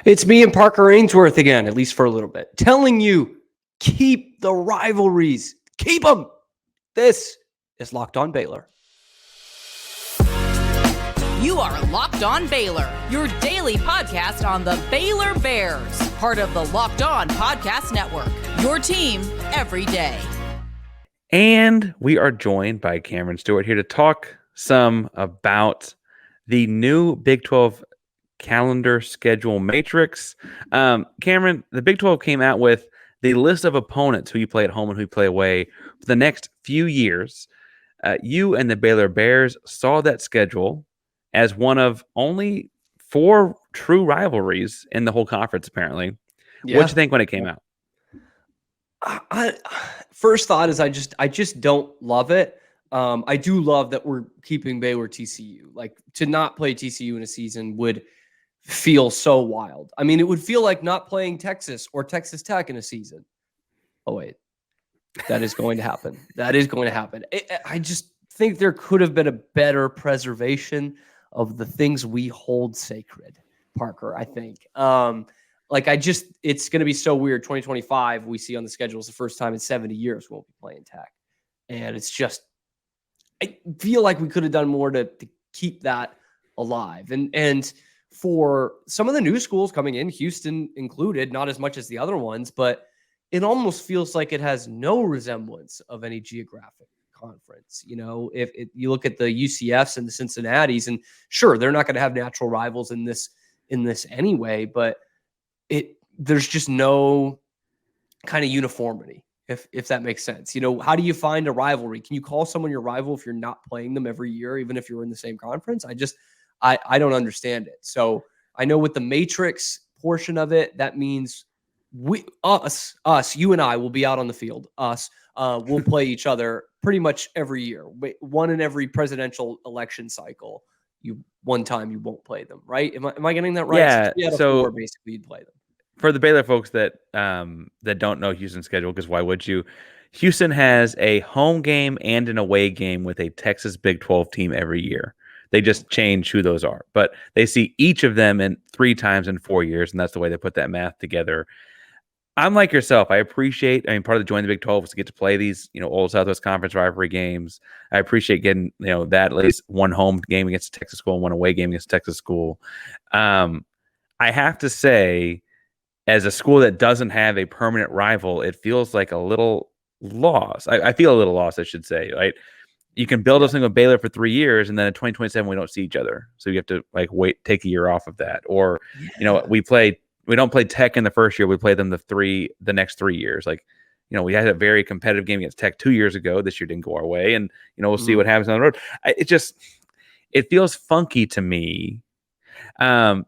It's me and Parker Ainsworth again, at least for a little bit, telling you, keep the rivalries. Keep them. This is Locked On Baylor. You are Locked On Baylor, your daily podcast on the Baylor Bears, part of the Locked On Podcast Network, your team every day. And we are joined by Cameron Stewart here to talk some about the new Big 12 calendar schedule matrix. Cameron, the Big 12 came out with the list of opponents who you play at home and who you play away for the next few years. You and the Baylor Bears saw that schedule as one of only 4 true rivalries in the whole conference, apparently. Yeah. What'd you think when it came out? First thought is I just don't love it. I do love that we're keeping Baylor TCU. Like, to not play TCU in a season would feel so wild. I mean, it would feel like not playing Texas or Texas Tech in a season. Oh, wait. That is going to happen. That is going to happen. I just think there could have been a better preservation of the things we hold sacred, Parker, I think. It's going to be so weird. 2025, we see on the schedule, is the first time in 70 years we won't be playing Tech. And it's just, I feel like we could have done more to keep that alive. And for some of the new schools coming in, Houston included, not as much as the other ones, but it almost feels like it has no resemblance of any geographic conference. You know, if you look at the UCFs and the Cincinnatis, and sure, they're not going to have natural rivals in this anyway, but there's just no kind of uniformity, if that makes sense. You know, how do you find a rivalry? Can you call someone your rival if you're not playing them every year, even if you're in the same conference? I don't understand it. So I know with the matrix portion of it, that means you and I will be out on the field. We'll play each other pretty much every year. One in every presidential election cycle. One time you won't play them, right? Am I getting that right? Yeah. So 4, basically you'd play them. For the Baylor folks that don't know Houston's schedule, because why would you? Houston has a home game and an away game with a Texas Big 12 team every year. They just change who those are, but they see each of them in 3 times in 4 years, and that's the way they put that math together. I'm like yourself. I appreciate, part of the join the Big 12 is to get to play these, old Southwest Conference rivalry games. I appreciate getting, that at least one home game against a Texas school and one away game against a Texas school. I have to say, as a school that doesn't have a permanent rival, it feels like a little lost. I feel a little lost, I should say, right? You can build a thing with Baylor for 3 years, and then in 2027 we don't see each other, so you have to take a year off of that. Or we don't play Tech in the first year, we play them the next 3 years. We had a very competitive game against Tech 2 years ago. This year didn't go our way, and we'll see what happens on the road. It feels funky to me. When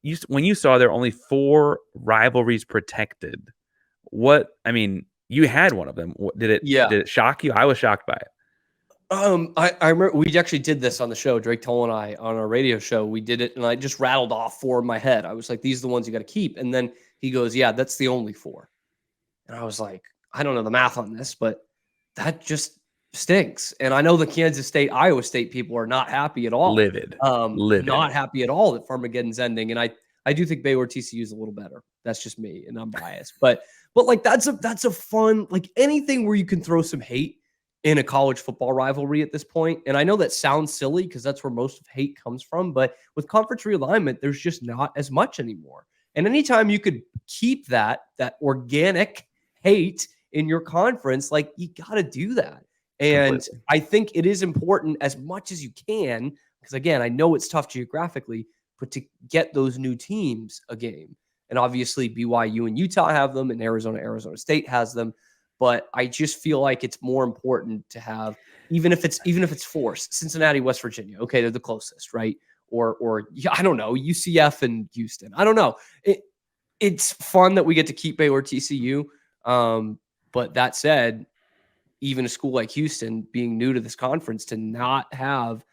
you saw there are only 4 rivalries protected, you had one of them. Did it shock you? I was shocked by it. I remember we actually did this on the show, Drake Toll and I, on our radio show. We did it, and I just rattled off 4 in my head. I was like, these are the ones you got to keep. And then he goes, yeah, that's the only 4. And I was like, I don't know the math on this, but that just stinks. And I know the Kansas State, Iowa State people are not happy at all. Livid. Not happy at all that Farmageddon's ending. And I do think Baylor TCU is a little better. That's just me, and I'm biased. But that's a fun, anything where you can throw some hate in a college football rivalry at this point. And I know that sounds silly because that's where most of hate comes from, but with conference realignment, there's just not as much anymore. And anytime you could keep that organic hate in your conference, you got to do that. And completely. I think it is important as much as you can, because again, I know it's tough geographically, but to get those new teams a game. And obviously BYU and Utah have them, and Arizona State has them. But I just feel like it's more important to have, even if it's forced, Cincinnati, West Virginia. Okay, they're the closest, right? Or I don't know, UCF and Houston. I don't know. It's fun that we get to keep Baylor TCU. But that said, even a school like Houston, being new to this conference, to not have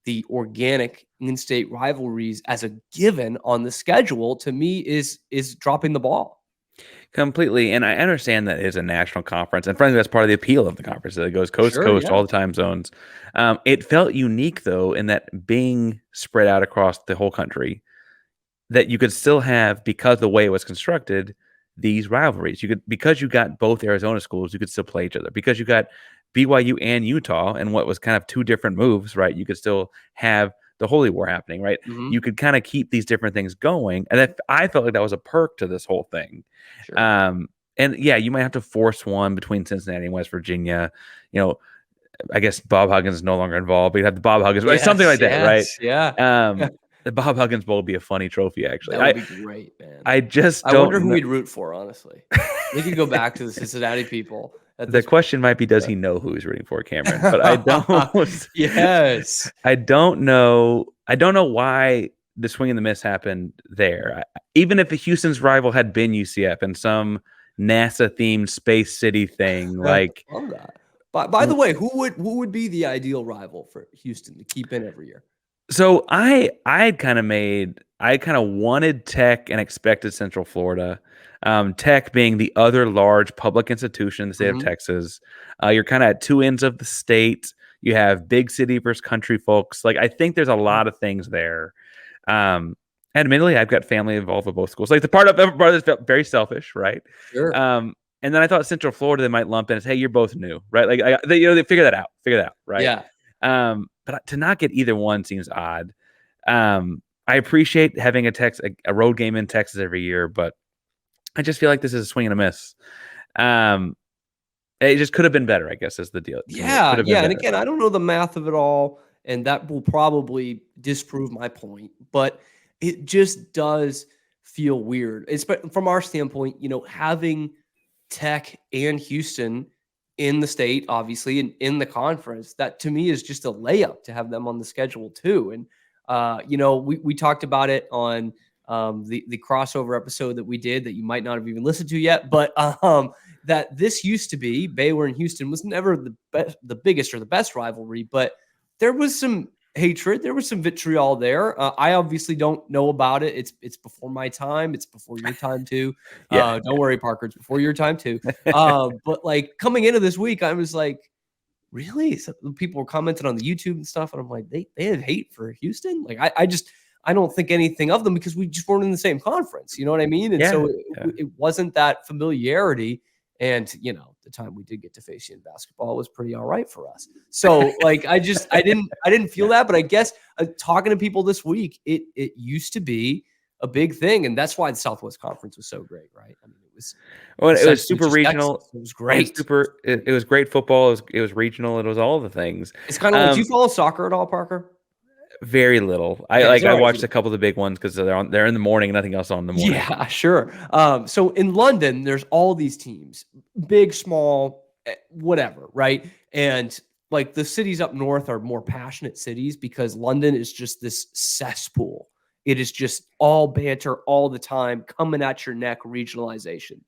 the organic in-state rivalries as a given on the schedule, to me is dropping the ball. Completely. And I understand that it's a national conference. And frankly, that's part of the appeal of the conference. It goes coast to coast, all the time zones. It felt unique, though, in that being spread out across the whole country, that you could still have, because the way it was constructed, these rivalries. You could, because you got both Arizona schools, you could still play each other. Because you got BYU and Utah, and what was kind of two different moves, right? You could still have the Holy War happening, right? Mhm. You could kind of keep these different things going, and I felt like that was a perk to this whole thing. Sure. And yeah, you might have to force one between Cincinnati and West Virginia. You know, I guess Bob Huggins is no longer involved, but you have the Bob Huggins, right? Something like that, right? Yeah. The Bob Huggins Bowl would be a funny trophy, actually. That would be great, man. I just I don't wonder who know. we'd root for, honestly. We could go back to the Cincinnati people. The question might be, does he know who he's rooting for, Cameron? But I don't. Yes. I don't know. I don't know why the swing and the miss happened there. Even if Houston's rival had been UCF and some NASA-themed Space City thing, like. Love that. By the way, who would be the ideal rival for Houston to keep in every year? So I kind of wanted Tech and expected Central Florida. Tech being the other large public institution in the state of Texas. You're kind of at two ends of the state. You have big city versus country folks. Like, I think there's a lot of things there. Admittedly, I've got family involved with both schools. Like, the part of this felt very selfish, right? Sure. And then I thought Central Florida, they might lump in as, hey, you're both new, right? Like, they figure that out, right? Yeah. But to not get either one seems odd. I appreciate having a road game in Texas every year, but I just feel like this is a swing and a miss. It just could have been better, I guess, is the deal. Yeah. And again, I don't know the math of it all, and that will probably disprove my point, but it just does feel weird. It's from our standpoint, having Tech and Houston in the state, obviously, and in the conference, that to me is just a layup to have them on the schedule too. And we talked about it on the crossover episode that we did that you might not have even listened to yet, but that this used to be Baylor and Houston was never the biggest or the best rivalry, but there was some hatred, there was some vitriol there. I obviously don't know about it. It's before my time. It's before your time too. Don't worry, Parker. It's before your time too. But like coming into this week, I was like, really? So people were commenting on the YouTube and stuff, and I'm like, they have hate for Houston. Like I don't think anything of them because we just weren't in the same conference. You know what I mean? And so it wasn't that familiarity. And the time we did get to face you in basketball was pretty all right for us. So like I didn't feel that, but I guess talking to people this week, it used to be a big thing, and that's why the Southwest Conference was so great, right? I mean, it was super regional. Texas. It was great. It was great football. It was regional. It was all the things. It's kind of like, do you follow soccer at all, Parker? Very little. I watched a couple of the big ones because they're in the morning and nothing else on in the morning. Yeah, sure. So in London, there's all these teams, big, small, whatever, right? And like the cities up north are more passionate cities because London is just this cesspool. It is just all banter all the time, coming at your neck, regionalization.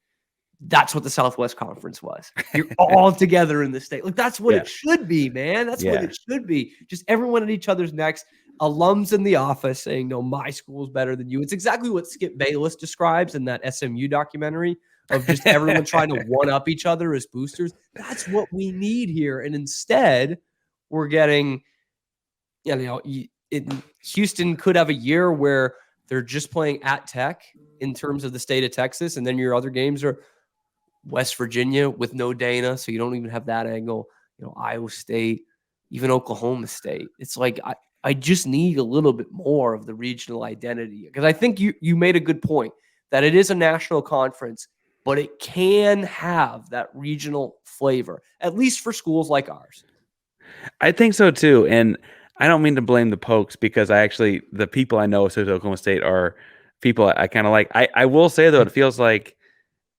That's what the Southwest Conference was. You're all together in the state. Like, that's what it should be, man. That's what it should be. Just everyone at each other's necks. Alums in the office saying, no, my school is better than you. It's exactly what Skip Bayless describes in that SMU documentary of just everyone trying to one-up each other as boosters. That's what we need here. And instead, we're getting, Houston could have a year where they're just playing at Tech in terms of the state of Texas, and then your other games are West Virginia with no Dana, so you don't even have that angle. Iowa State, even Oklahoma State. It's like I just need a little bit more of the regional identity, because I think you made a good point that it is a national conference, but it can have that regional flavor, at least for schools like ours. I think so too, and I don't mean to blame the Pokes because the people I know associated with Oklahoma State are people I kind of like. I will say though, it feels like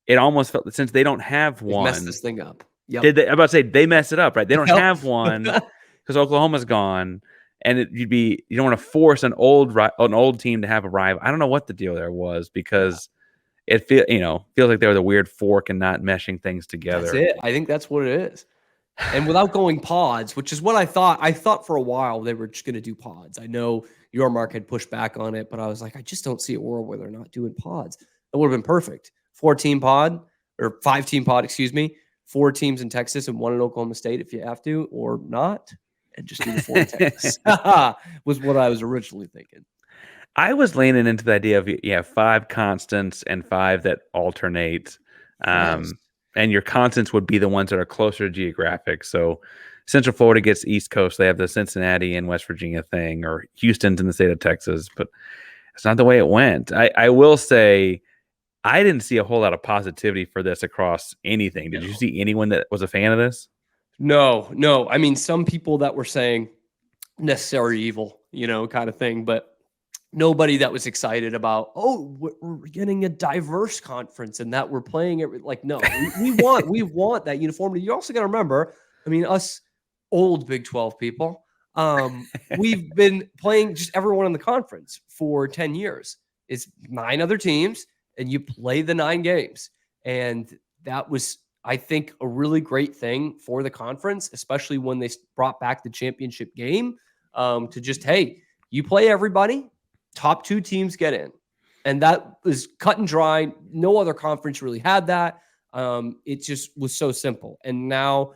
it almost felt, since they don't have one, messed this thing up. Yep. I'm about to say they messed it up, right? They don't have one because Oklahoma's gone, and you don't want to force an old team to have a rival. I don't know what the deal there was because it feels like they were the weird fork and not meshing things together. That's it. I think that's what it is. And without going pods, which is what I thought for a while they were just going to do pods. I know Yormark had pushed back on it, but I was like, I just don't see a world where they're not doing pods. That would have been perfect. 5-team pod, 4 teams in Texas and 1 in Oklahoma State if you have to, or not, and just do the 4 in Texas was what I was originally thinking. I was leaning into the idea of 5 constants and 5 that alternate. Yes. And your constants would be the ones that are closer geographic. So Central Florida gets East Coast. They have the Cincinnati and West Virginia thing, or Houston's in the state of Texas, but it's not the way it went. I will say I didn't see a whole lot of positivity for this across anything. Did you see anyone that was a fan of this? No. I mean, some people that were saying necessary evil, kind of thing, but nobody that was excited about, we're getting a diverse conference and that we're playing it. Like, no, we want that uniformity. You also got to remember, I mean, us old Big 12 people, we've been playing just everyone in the conference for 10 years. It's 9 other teams and you play the 9 games. And that was, I think, a really great thing for the conference, especially when they brought back the championship game, to just, hey, you play everybody. Top 2 teams get in. And that was cut and dry. No other conference really had that. It just was so simple. And now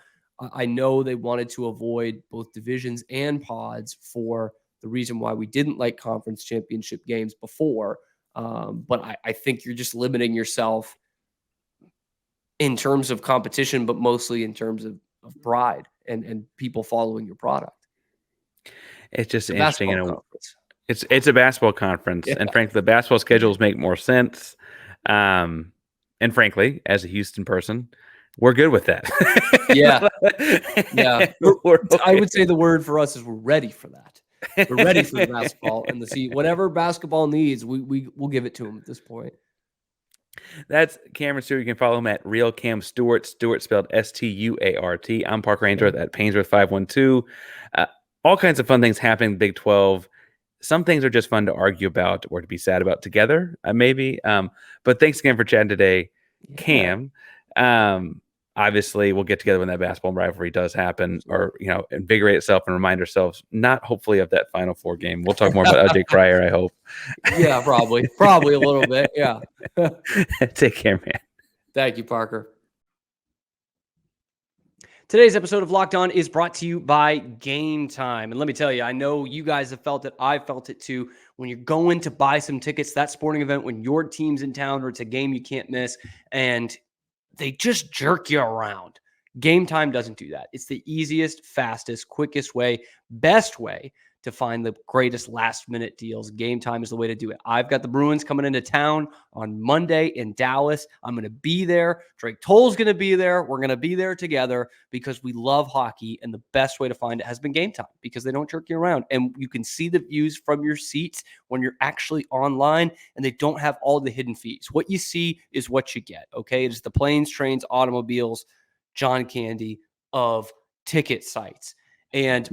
I know they wanted to avoid both divisions and pods for the reason why we didn't like conference championship games before. But I think you're just limiting yourself in terms of competition, but mostly in terms of pride and people following your product. It's just interesting. Conference. It's a basketball conference, and frankly, the basketball schedules make more sense. And frankly, as a Houston person, we're good with that. Yeah. We're okay. I would say the word for us is we're ready for that. We're ready for the basketball and whatever basketball needs, we'll give it to them at this point. That's Cameron Stewart. You can follow him at Real Cam Stewart. Stewart spelled Stuart. I'm Parker Ainsworth at Painsworth512. All kinds of fun things happening in the Big 12. Some things are just fun to argue about or to be sad about together, maybe. But thanks again for chatting today, Cam. Obviously, we'll get together when that basketball rivalry does happen, or invigorate itself and remind ourselves, not hopefully of that Final Four game. We'll talk more about LJ Cryer, I hope. Yeah, probably a little bit. Yeah. Take care, man. Thank you, Parker. Today's episode of Locked On is brought to you by Game Time. And let me tell you, I know you guys have felt it. I felt it too. When you're going to buy some tickets, that sporting event, when your team's in town or it's a game you can't miss, and they just jerk you around. Game Time doesn't do that. It's the easiest, fastest, quickest way, best way to find the greatest last-minute deals. Game Time is the way to do it. I've got the Bruins coming into town on Monday in Dallas. I'm going to be there. Drake Toll's going to be there. We're going to be there together because we love hockey, and the best way to find it has been Game Time because they don't jerk you around, and you can see the views from your seats when you're actually online, and they don't have all the hidden fees. What you see is what you get, okay? It is the planes, trains, automobiles, John Candy of ticket sites. And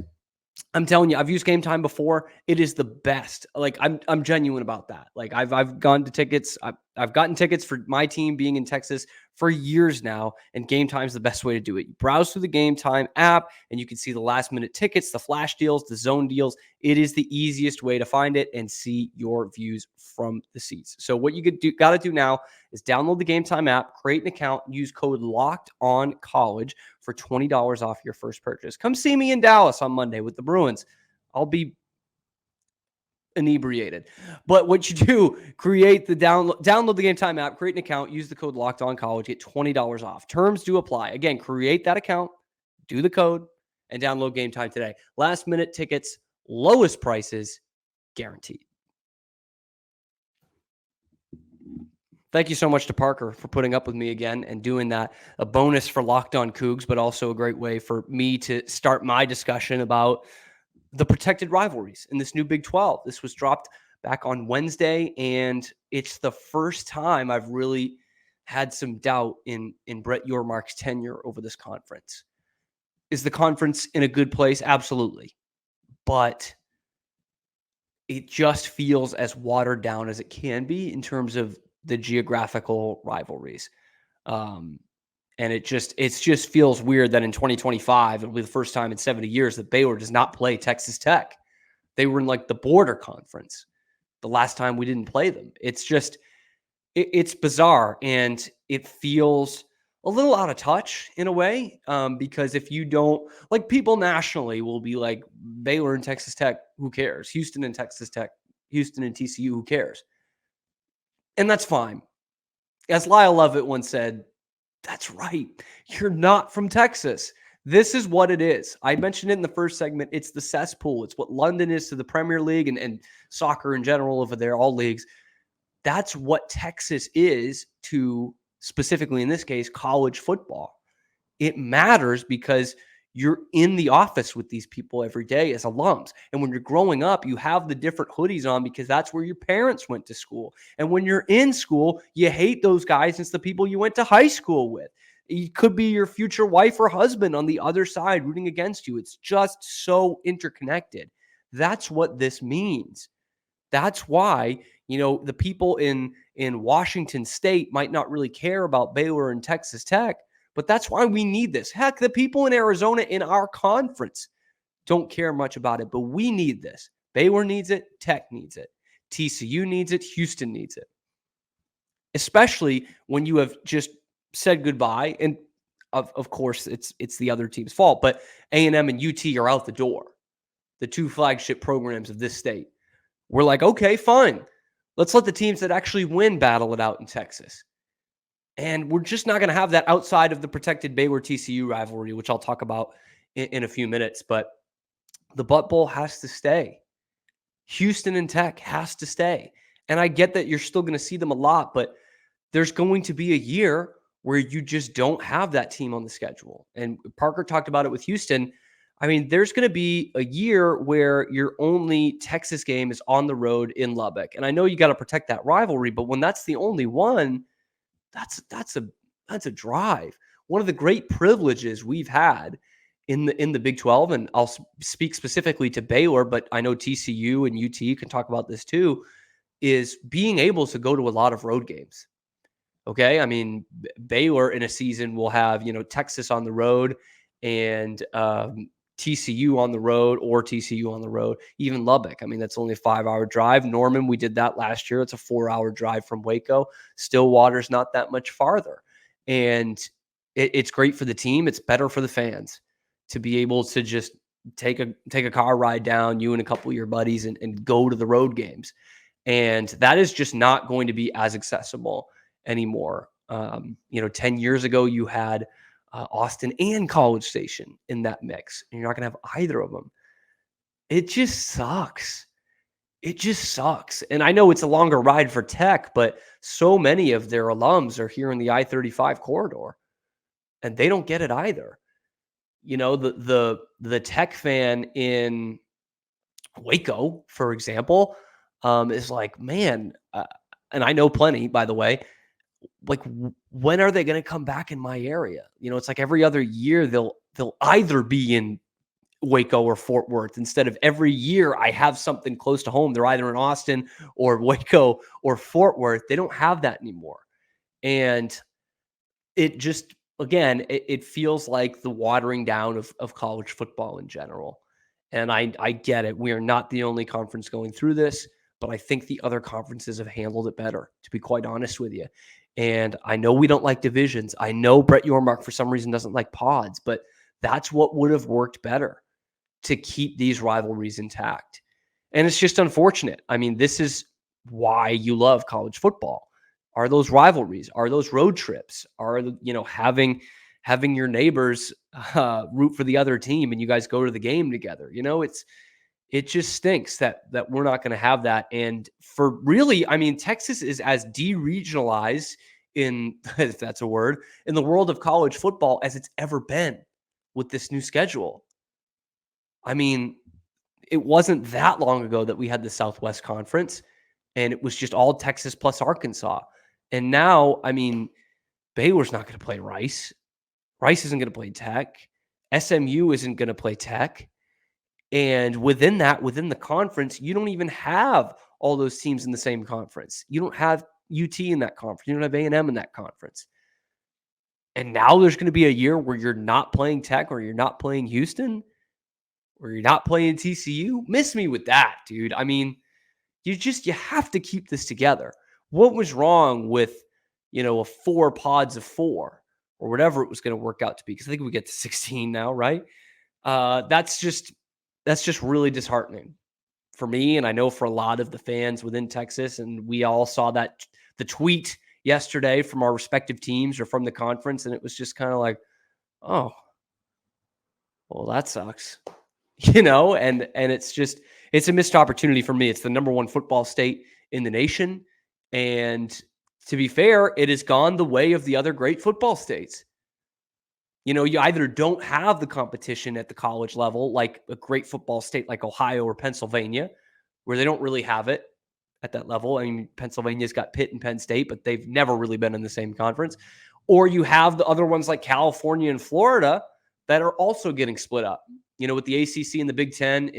I'm telling you, I've used Game Time before. It is the best. Like I'm genuine about that. Like I've gone to tickets. I've gotten tickets for my team being in Texas for years now, and Game Time is the best way to do it. You browse through the Game Time app, and you can see the last minute tickets, the flash deals, the zone deals. It is the easiest way to find it and see your views from the seats. So what you got to do now is download the Game Time app, create an account, use code LOCKEDONCollege for $20 off your first purchase. Come see me in Dallas on Monday with the Bruins. I'll be inebriated. But what you do, create the download the Game Time app, create an account, use the code LOCKEDONCollege, get $20 off. Terms do apply. Again, create that account, do the code, and download Game Time today. Last minute tickets, lowest prices, guaranteed. Thank you so much to Parker for putting up with me again and doing that. A bonus for Locked On Coogs, but also a great way for me to start my discussion about the protected rivalries in this new Big 12. This was dropped back on Wednesday, and it's the first time I've really had some doubt in Brett Yormark's tenure over this conference. Is the conference in a good place? Absolutely. But it just feels as watered down as it can be in terms of the geographical rivalries. And it just feels weird that in 2025, it'll be the first time in 70 years that Baylor does not play Texas Tech. They were in like the border conference the last time we didn't play them. It's just, it's bizarre. And it feels a little out of touch in a way, because if you don't, like, people nationally will be like, Baylor and Texas Tech, who cares? Houston and Texas Tech, Houston and TCU. Who cares? And that's fine. As Lyle Lovett once said, that's right. You're not from Texas. This is what it is. I mentioned it in the first segment. It's the cesspool. It's what London is to the Premier League and soccer in general over there, all leagues. That's what Texas is to, specifically in this case, college football. It matters because you're in the office with these people every day as alums. And when you're growing up, you have the different hoodies on because that's where your parents went to school. And when you're in school, you hate those guys. It's the people you went to high school with. It could be your future wife or husband on the other side rooting against you. It's just so interconnected. That's what this means. That's why, the people in Washington State might not really care about Baylor and Texas Tech, but that's why we need this. Heck, the people in Arizona in our conference don't care much about it, but we need this. Baylor needs it. Tech needs it. TCU needs it. Houston needs it. Especially when you have just said goodbye. And of course, it's the other team's fault, but A&M and UT are out the door. The two flagship programs of this state. We're like, okay, fine. Let's let the teams that actually win battle it out in Texas. And we're just not going to have that outside of the protected Baylor TCU rivalry, which I'll talk about in a few minutes. But the Butt Bowl has to stay. Houston and Tech has to stay. And I get that you're still going to see them a lot, but there's going to be a year where you just don't have that team on the schedule. And Parker talked about it with Houston. I mean, there's going to be a year where your only Texas game is on the road in Lubbock. And I know you got to protect that rivalry, but when that's the only one, that's a drive. One of the great privileges we've had in the Big 12, and I'll speak specifically to Baylor, but I know TCU and UT can talk about this too, is being able to go to a lot of road games. Okay, I mean, Baylor in a season will have Texas on the road and TCU on the road or TCU on the road, even Lubbock. I mean, that's only a 5-hour drive. Norman, we did that last year. It's a 4-hour drive from Waco. Stillwater's not that much farther. And it's great for the team. It's better for the fans to be able to just take a car ride down, you and a couple of your buddies, and go to the road games. And that is just not going to be as accessible anymore. 10 years ago, you had Austin and College Station in that mix. And you're not going to have either of them. It just sucks. It just sucks. And I know it's a longer ride for Tech, but so many of their alums are here in the I-35 corridor, and they don't get it either. The Tech fan in Waco, for example, is like, man, and I know plenty, by the way, like, when are they going to come back in my area? It's like every other year they'll either be in Waco or Fort Worth instead of every year I have something close to home. They're either in Austin or Waco or Fort Worth. They don't have that anymore. And it just, again, it feels like the watering down of college football in general. And I get it. We are not the only conference going through this, but I think the other conferences have handled it better, to be quite honest with you. And I know we don't like divisions. I know Brett Yormark, for some reason, doesn't like pods, but that's what would have worked better to keep these rivalries intact. And it's just unfortunate. I mean, this is why you love college football. Are those rivalries? Are those road trips? Are having your neighbors root for the other team and you guys go to the game together? It just stinks that we're not going to have that. And for really, I mean, Texas is as de-regionalized in, if that's a word, in the world of college football as it's ever been with this new schedule. I mean, it wasn't that long ago that we had the Southwest Conference, and it was just all Texas plus Arkansas. And now, I mean, Baylor's not going to play Rice. Rice isn't going to play Tech. SMU isn't going to play Tech. And within the conference, you don't even have all those teams in the same conference. You don't have UT in that conference. You don't have A&M in that conference. And now there's going to be a year where you're not playing Tech, or you're not playing Houston, or you're not playing TCU. Miss me with that, dude. I mean, you have to keep this together. What was wrong with, a 4 pods of 4 or whatever it was going to work out to be? Because I think we get to 16 now, right? That's just really disheartening. for me, and I know for a lot of the fans within Texas, and we all saw that the tweet yesterday from our respective teams or from the conference, and it was just kind of like, oh, well, that sucks, and it's a missed opportunity for me. It's the number one football state in the nation, and to be fair, it has gone the way of the other great football states. You either don't have the competition at the college level, like a great football state like Ohio or Pennsylvania, where they don't really have it at that level. I mean, Pennsylvania's got Pitt and Penn State, but they've never really been in the same conference. Or you have the other ones like California and Florida that are also getting split up, with the ACC and the Big Ten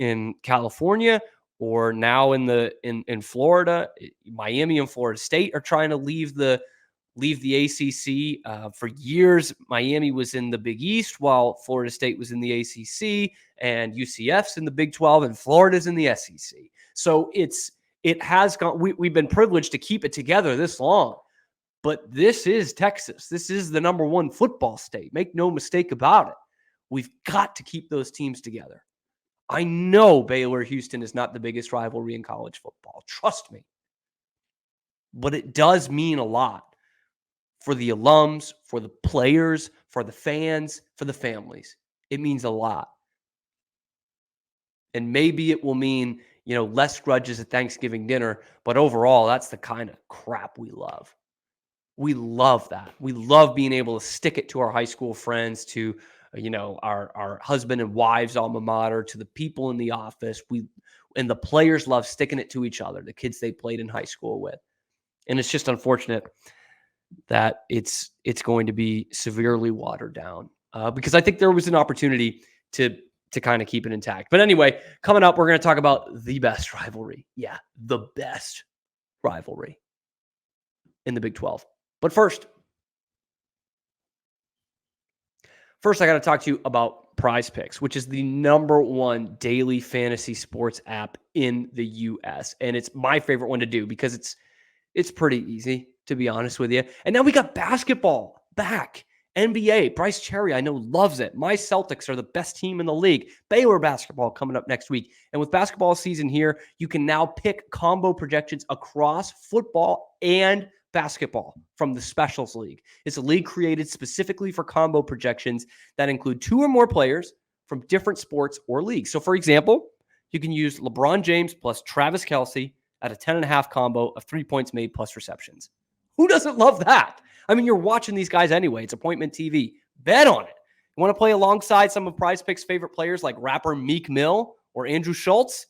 in California, or now in Florida. Miami and Florida State are trying to leave the ACC. For years, Miami was in the Big East while Florida State was in the ACC, and UCF's in the Big 12, and Florida's in the SEC. So it has gone. We've been privileged to keep it together this long, but this is Texas. This is the number one football state. Make no mistake about it. We've got to keep those teams together. I know Baylor-Houston is not the biggest rivalry in college football. Trust me. But it does mean a lot for the alums, for the players, for the fans, for the families. It means a lot. And maybe it will mean, less grudges at Thanksgiving dinner, but overall, that's the kind of crap we love. We love that. We love being able to stick it to our high school friends, to, our husband and wives alma mater, to the people in the office. And the players love sticking it to each other, the kids they played in high school with. And it's just unfortunate that it's going to be severely watered down, because I think there was an opportunity to kind of keep it intact. But anyway, coming up, we're going to talk about the best rivalry. Yeah, the best rivalry in the Big 12. But first, I got to talk to you about Prize Picks, which is the number one daily fantasy sports app in the U.S. And it's my favorite one to do because it's pretty easy, to be honest with you. And now we got basketball back. NBA, Bryce Cherry, I know, loves it. My Celtics are the best team in the league. Baylor basketball coming up next week. And with basketball season here, you can now pick combo projections across football and basketball from the Specials League. It's a league created specifically for combo projections that include 2 or more players from different sports or leagues. So, for example, you can use LeBron James plus Travis Kelce at a 10.5 combo of 3 points made plus receptions. Who doesn't love that? I mean, you're watching these guys anyway. It's appointment TV. Bet on it. You want to play alongside some of Prize Picks' favorite players like rapper Meek Mill or Andrew Schultz?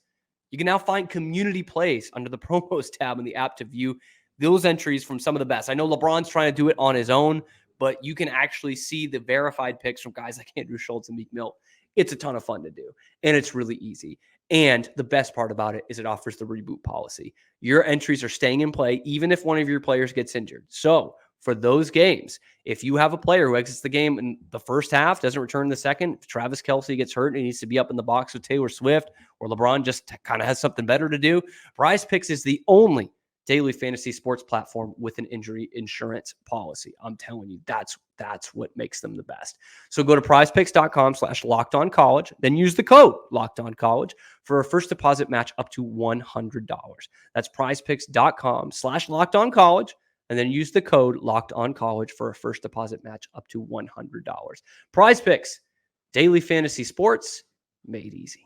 You can now find community plays under the promos tab in the app to view those entries from some of the best. I know LeBron's trying to do it on his own, but you can actually see the verified picks from guys like Andrew Schultz and Meek Mill. It's a ton of fun to do, and it's really easy. And the best part about it is it offers the reboot policy. Your entries are staying in play even if one of your players gets injured. So for those games, if you have a player who exits the game in the first half, doesn't return in the second, if Travis Kelce gets hurt and he needs to be up in the box with Taylor Swift, or LeBron just kind of has something better to do, Prize Picks is the only daily fantasy sports platform with an injury insurance policy. I'm telling you, that's what makes them the best. So go to prizepicks.com/lockedoncollege, then use the code lockedoncollege for a first deposit match up to $100. That's prizepicks.com/lockedoncollege, and then use the code lockedoncollege for a first deposit match up to $100. Prize Picks, daily fantasy sports made easy.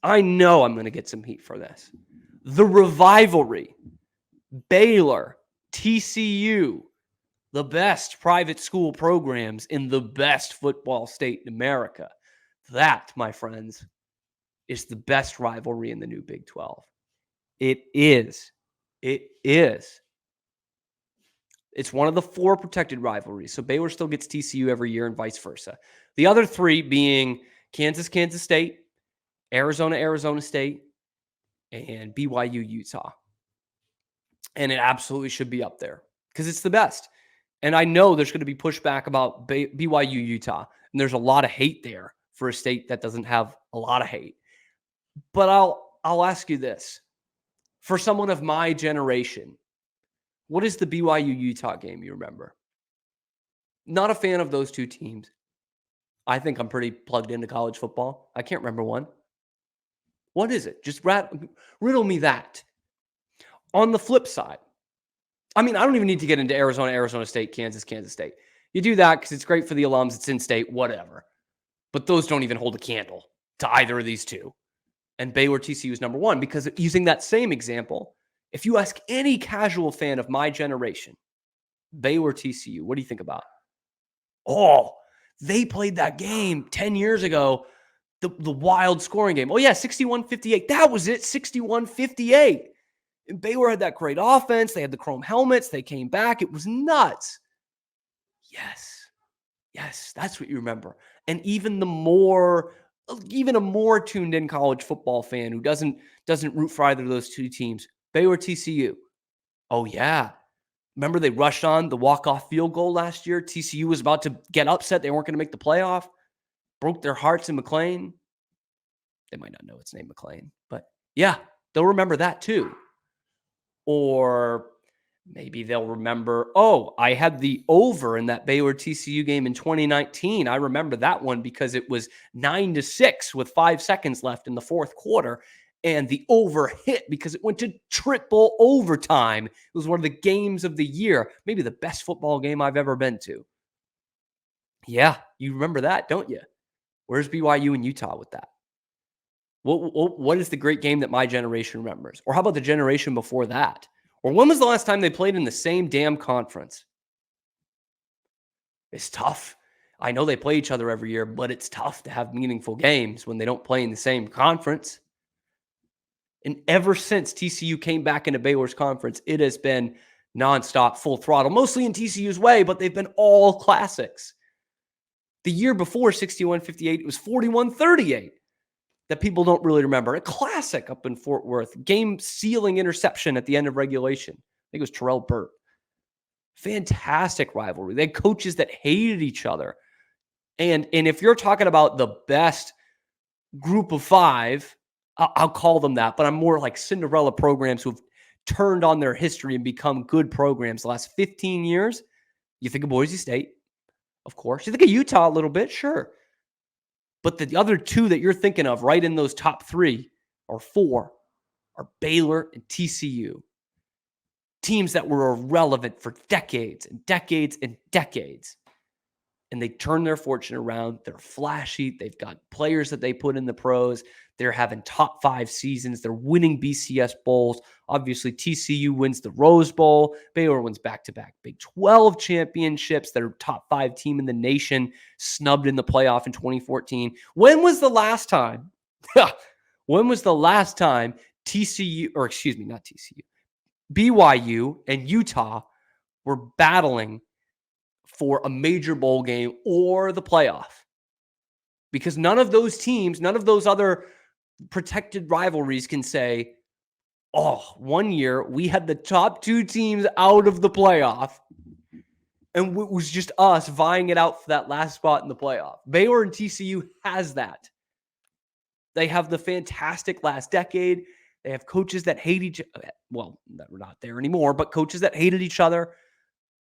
I know I'm going to get some heat for this. The Rivalry, Baylor, TCU, the best private school programs in the best football state in America. That, my friends, is the best rivalry in the new Big 12. It is. It is. It's one of the 4 protected rivalries. So Baylor still gets TCU every year and vice versa. The other 3 being Kansas State, Arizona State, and BYU, Utah. And it absolutely should be up there because it's the best. And I know there's going to be pushback about BYU, Utah. And there's a lot of hate there for a state that doesn't have a lot of hate. But I'll ask you this. For someone of my generation, what is the BYU, Utah game you remember? Not a fan of those 2 teams. I think I'm pretty plugged into college football. I can't remember one. What is it? Just riddle me that. On the flip side, I mean, I don't even need to get into Arizona State, Kansas State. You do that because it's great for the alums. It's in state, whatever. But those don't even hold a candle to either of these two. And Baylor TCU is number one because using that same example, if you ask any casual fan of my generation, Baylor TCU, what do you think about? Oh, they played that game 10 years ago, the wild scoring game. Oh, yeah, 61-58. That was it, 61-58. And Baylor had that great offense. They had the chrome helmets. They came back. It was nuts. Yes, that's what you remember. And even a more tuned in college football fan who doesn't root for either of those two teams, Baylor TCU. Oh, yeah. Remember they rushed on the walk-off field goal last year? TCU was about to get upset. They weren't going to make the playoff. Broke their hearts in McLean. They might not know its name, McLean. But, yeah, they'll remember that too. Or maybe they'll remember, oh, I had the over in that Baylor TCU game in 2019. I remember that one because it was 9-6 with 5 seconds left in the fourth quarter. And the over hit because it went to triple overtime. It was one of the games of the year, maybe the best football game I've ever been to. Yeah, you remember that, don't you? Where's BYU and Utah with that? What is the great game that my generation remembers? Or how about the generation before that? Or when was the last time they played in the same damn conference? It's tough. I know they play each other every year, but it's tough to have meaningful games when they don't play in the same conference. And ever since TCU came back into Baylor's conference, it has been nonstop, full throttle, mostly in TCU's way, but they've been all classics. The year before 61-58, it was 41-38 that people don't really remember. A classic up in Fort Worth, game-sealing interception at the end of regulation. I think it was Terrell Burt. Fantastic rivalry. They had coaches that hated each other. And if you're talking about the best group of five, I'll call them that, but I'm more like Cinderella programs who've turned on their history and become good programs the last 15 years. You think of Boise State, of course. You think of Utah a little bit, sure. But the other two that you're thinking of right in those top three or four are Baylor and TCU. Teams that were irrelevant for decades and decades and decades. And they turn their fortune around. They're flashy. They've got players that they put in the pros. They're having top 5 seasons. They're winning BCS bowls. Obviously, TCU wins the Rose Bowl. Baylor wins back-to-back Big 12 championships. They're top 5 team in the nation, snubbed in the playoff in 2014. When was the last time? TCU, or excuse me, not TCU, BYU and Utah were battling for a major bowl game or the playoff? Because none of those teams, none of those other protected rivalries can say, oh, one year we had the top 2 teams out of the playoff and it was just us vying it out for that last spot in the playoff. Baylor and TCU has that. They have the fantastic last decade. They have coaches that hate each other. Well, we're not there anymore, but coaches that hated each other.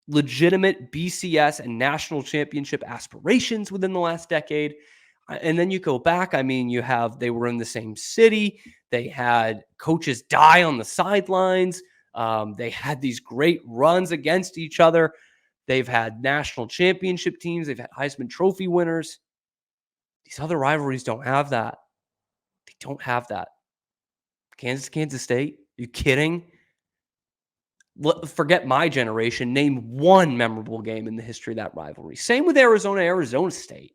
Legitimate BCS and national championship aspirations within the last decade. And then you go back, I mean, they were in the same city. They had coaches die on the sidelines. They had these great runs against each other. They've had national championship teams. They've had Heisman Trophy winners. These other rivalries don't have that. They don't have that. Kansas State? Are you kidding? Forget my generation. Name one memorable game in the history of that rivalry. Same with Arizona State.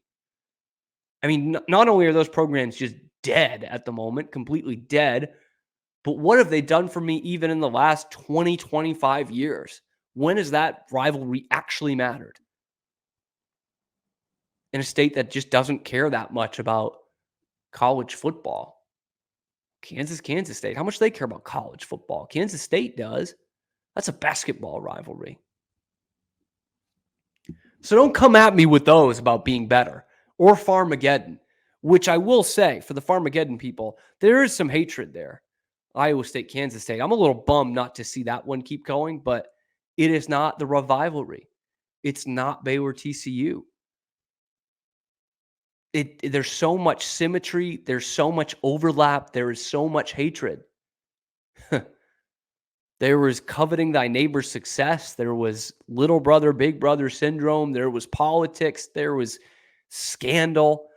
I mean, not only are those programs just dead at the moment, completely dead, but what have they done for me even in the last 20, 25 years? When has that rivalry actually mattered? In a state that just doesn't care that much about college football. Kansas State. How much do they care about college football? Kansas State does. That's a basketball rivalry. So don't come at me with those about being better or Farmageddon, which I will say for the Farmageddon people, there is some hatred there. Iowa State, Kansas State. I'm a little bummed not to see that one keep going, but it is not the rivalry. It's not Baylor TCU. There's so much symmetry. There's so much overlap. There is so much hatred. There was coveting thy neighbor's success. There was little brother, big brother syndrome. There was politics. There was scandal.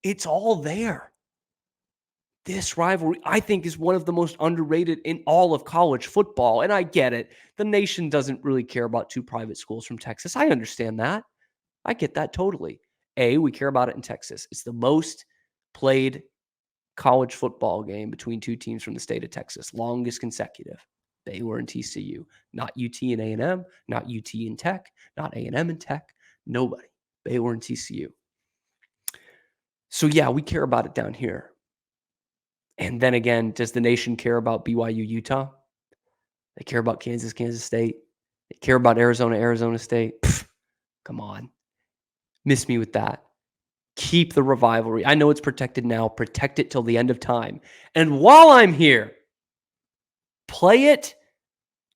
It's all there. This rivalry, I think, is one of the most underrated in all of college football. And I get it. The nation doesn't really care about two private schools from Texas. I understand that. I get that totally. We care about it in Texas. It's the most played college football game between two teams from the state of Texas. Longest consecutive. Baylor and TCU. Not UT and A&M. Not UT and Tech. Not A&M and Tech. Nobody. Baylor and TCU. So yeah, we care about it down here. And then again, does the nation care about BYU, Utah? They care about Kansas, Kansas State. They care about Arizona, Arizona State. Pfft, come on. Miss me with that. Keep the rivalry. I know it's protected now. Protect it till the end of time. And while I'm here, play it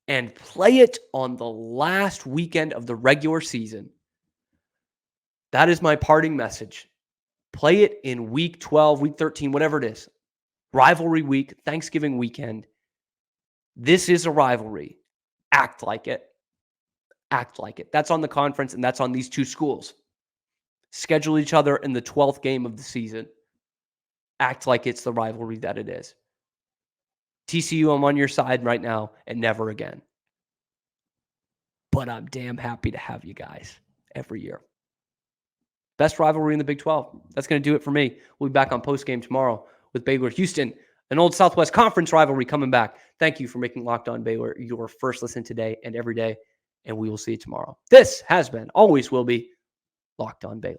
and play it on the last weekend of the regular season. That is my parting message. Play it in week 12, week 13, whatever it is. Rivalry week, Thanksgiving weekend. This is a rivalry. Act like it. Act like it. That's on the conference, and that's on these two schools. Schedule each other in the 12th game of the season. Act like it's the rivalry that it is. TCU, I'm on your side right now, and never again. But I'm damn happy to have you guys every year. Best rivalry in the Big 12. That's going to do it for me. We'll be back on postgame tomorrow with Baylor Houston, an old Southwest Conference rivalry coming back. Thank you for making Locked On Baylor your first listen today and every day, and we will see you tomorrow. This has been, always will be, Locked On Baylor.